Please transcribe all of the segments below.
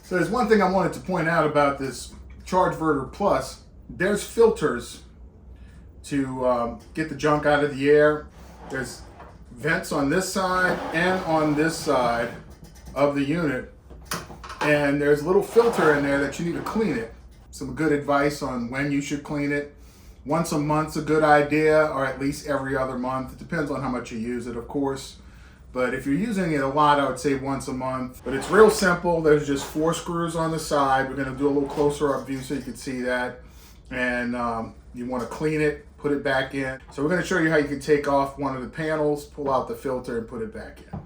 So there's one thing I wanted to point out about this Chargeverter Plus. There's filters to get the junk out of the air. There's vents on this side and on this side of the unit. And there's a little filter in there that you need to clean it. Some good advice on when you should clean it. Once a month's a good idea, or at least every other month. It depends on how much you use it, of course. But if you're using it a lot, I would say once a month. But it's real simple. There's just 4 screws on the side. We're gonna do a little closer up view so you can see that. And you wanna clean it, put it back in. So we're gonna show you how you can take off one of the panels, pull out the filter and put it back in.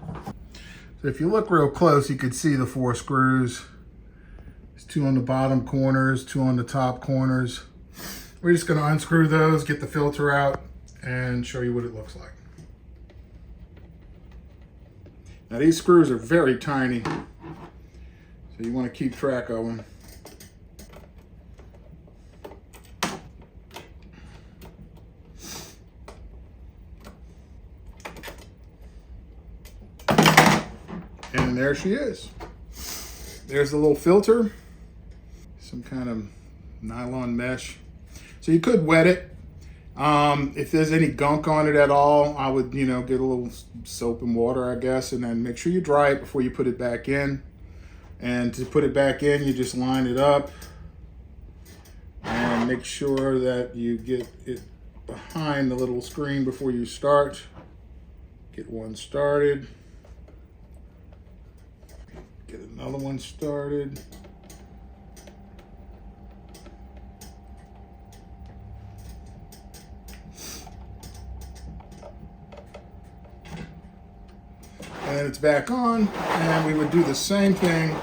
So if you look real close, you can see the 4 screws. There's 2 on the bottom corners, 2 on the top corners. We're just gonna unscrew those, get the filter out, and show you what it looks like. Now these screws are very tiny, so you want to keep track of them. And there she is. There's the little filter, some kind of nylon mesh. So you could wet it. If there's any gunk on it at all, I would, get a little soap and water, I guess, and then make sure you dry it before you put it back in. And to put it back in, you just line it up and make sure that you get it behind the little screen before you start. Get one started. Get another one started. And it's back on, and we would do the same thing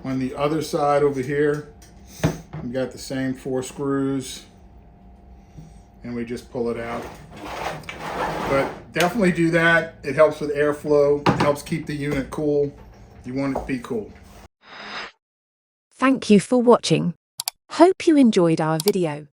on the other side over here. We got the same 4 screws, and we just pull it out. But definitely do that. It helps with airflow. It helps keep the unit cool. You want it to be cool. Thank you for watching. Hope you enjoyed our video.